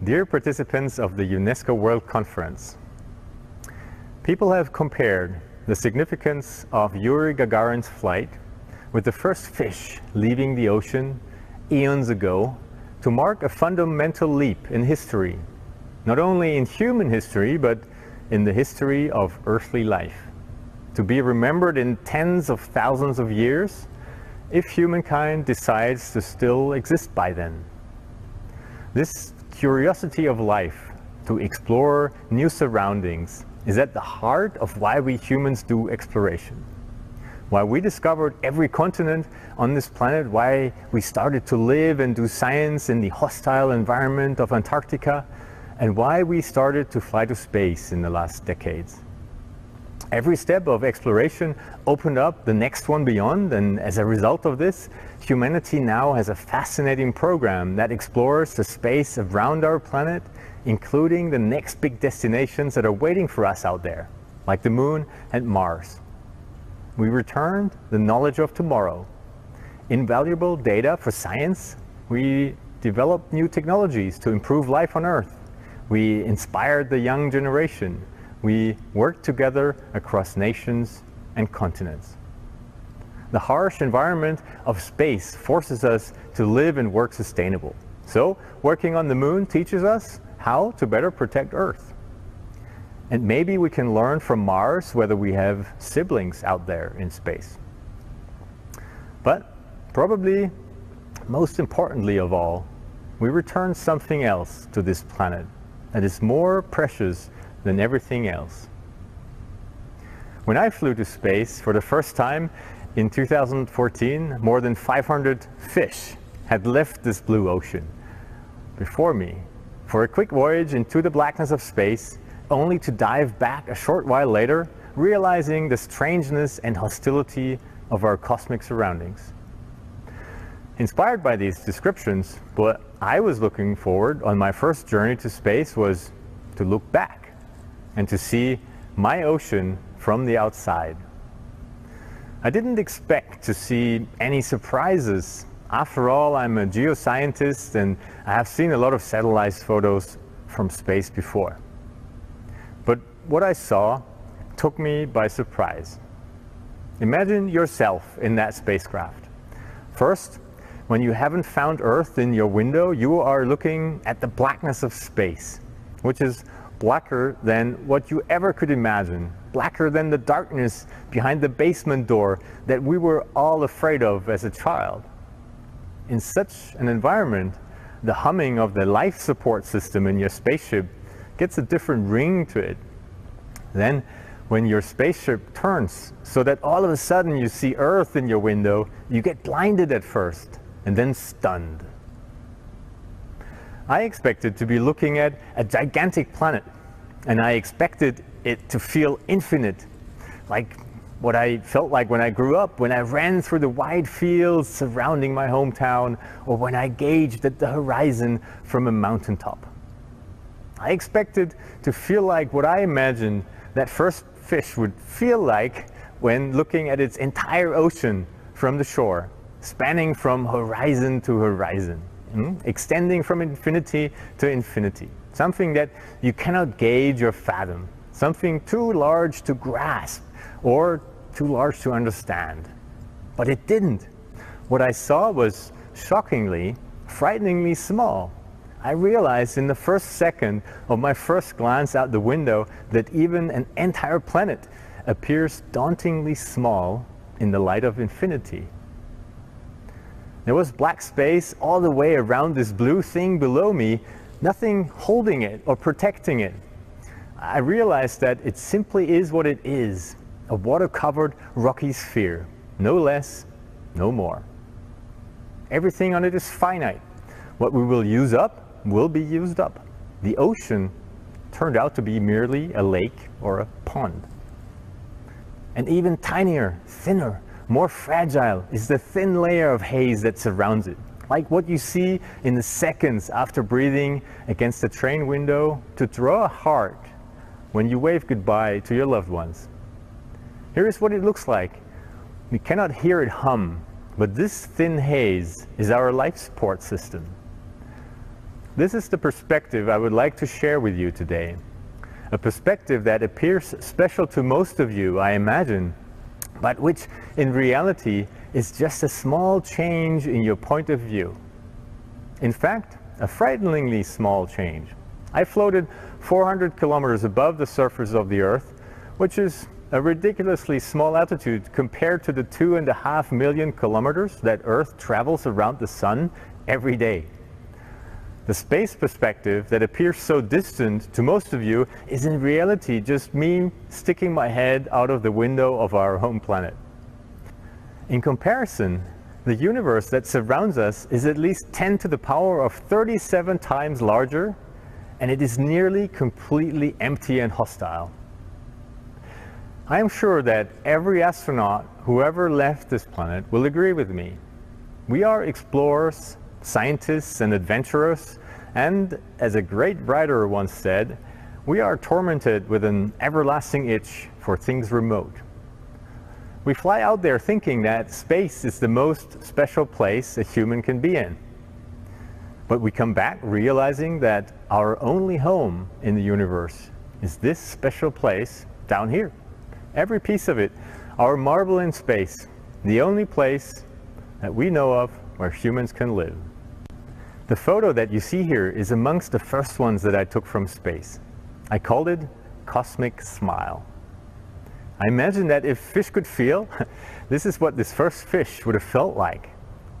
Dear participants of the UNESCO World Conference, people have compared the significance of Yuri Gagarin's flight with the first fish leaving the ocean eons ago to mark a fundamental leap in history, not only in human history, but in the history of earthly life, to be remembered in tens of thousands of years if humankind decides to still exist by then. This curiosity of life to explore new surroundings is at the heart of why we humans do exploration. Why we discovered every continent on this planet, why we started to live and do science in the hostile environment of Antarctica, and why we started to fly to space in the last decades. Every step of exploration opened up the next one beyond, and as a result of this, humanity now has a fascinating program that explores the space around our planet, including the next big destinations that are waiting for us out there, like the Moon and Mars. We returned the knowledge of tomorrow. Invaluable data for science. We developed new technologies to improve life on Earth. We inspired the young generation. We work together across nations and continents. The harsh environment of space forces us to live and work sustainable. So, working on the Moon teaches us how to better protect Earth. And maybe we can learn from Mars whether we have siblings out there in space. But probably most importantly of all, we return something else to this planet that is more precious than everything else. When I flew to space for the first time in 2014, more than 500 fish had left this blue ocean before me for a quick voyage into the blackness of space, only to dive back a short while later, realizing the strangeness and hostility of our cosmic surroundings. Inspired by these descriptions, what I was looking forward on my first journey to space was to look back and to see my ocean from the outside. I didn't expect to see any surprises. After all, I'm a geoscientist and I have seen a lot of satellite photos from space before. But what I saw took me by surprise. Imagine yourself in that spacecraft. First, when you haven't found Earth in your window, you are looking at the blackness of space, which is blacker than what you ever could imagine, blacker than the darkness behind the basement door that we were all afraid of as a child. In such an environment, the humming of the life support system in your spaceship gets a different ring to it. Then, when your spaceship turns so that all of a sudden you see Earth in your window, you get blinded at first and then stunned. I expected to be looking at a gigantic planet, and I expected it to feel infinite, like what I felt like when I grew up, when I ran through the wide fields surrounding my hometown, or when I gazed at the horizon from a mountaintop. I expected to feel like what I imagined that first fish would feel like when looking at its entire ocean from the shore, spanning from horizon to horizon. Extending from infinity to infinity. Something that you cannot gauge or fathom. Something too large to grasp or too large to understand. But it didn't. What I saw was shockingly, frighteningly small. I realized in the first second of my first glance out the window that even an entire planet appears dauntingly small in the light of infinity. There was black space all the way around this blue thing below me, nothing holding it or protecting it. I realized that it simply is what it is, a water-covered rocky sphere, no less, no more. Everything on it is finite. What we will use up will be used up. The ocean turned out to be merely a lake or a pond. And even tinier, thinner, more fragile is the thin layer of haze that surrounds it, like what you see in the seconds after breathing against a train window to draw a heart when you wave goodbye to your loved ones. Here is what it looks like. We cannot hear it hum, but this thin haze is our life support system. This is the perspective I would like to share with you today. A perspective that appears special to most of you, I imagine, but which in reality is just a small change in your point of view. In fact, a frighteningly small change. I floated 400 kilometers above the surface of the Earth, which is a ridiculously small altitude compared to the 2.5 million kilometers that Earth travels around the Sun every day. The space perspective that appears so distant to most of you is in reality just me sticking my head out of the window of our home planet. In comparison, the universe that surrounds us is at least 10 to the power of 37 times larger, and it is nearly completely empty and hostile. I am sure that every astronaut who ever left this planet will agree with me. We are explorers, scientists, and adventurers, and as a great writer once said, we are tormented with an everlasting itch for things remote. We fly out there thinking that space is the most special place a human can be in. But we come back realizing that our only home in the universe is this special place down here. Every piece of it, our marble in space, the only place that we know of where humans can live. The photo that you see here is amongst the first ones that I took from space. I called it Cosmic Smile. I imagine that if fish could feel, this is what this first fish would have felt like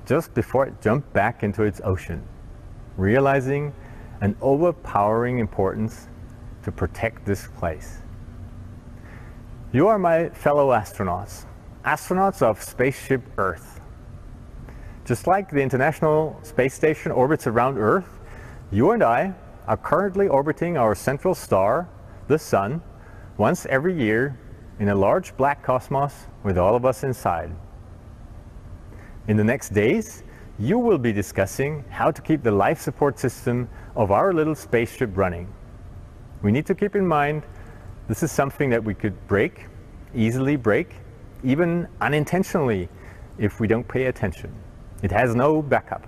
just before it jumped back into its ocean, realizing an overpowering importance to protect this place. You are my fellow astronauts, astronauts of spaceship Earth. Just like the International Space Station orbits around Earth, you and I are currently orbiting our central star, the Sun, once every year in a large black cosmos with all of us inside. In the next days, you will be discussing how to keep the life support system of our little spaceship running. We need to keep in mind this is something that we could break, easily break, even unintentionally if we don't pay attention. It has no backup.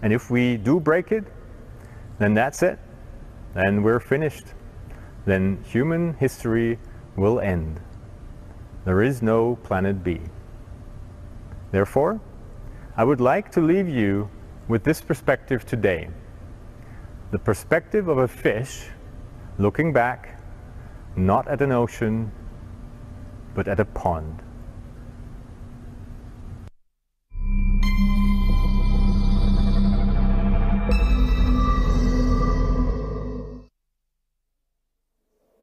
And if we do break it, then that's it. Then we're finished. Then human history will end. There is no planet B. Therefore, I would like to leave you with this perspective today. The perspective of a fish looking back, not at an ocean, but at a pond.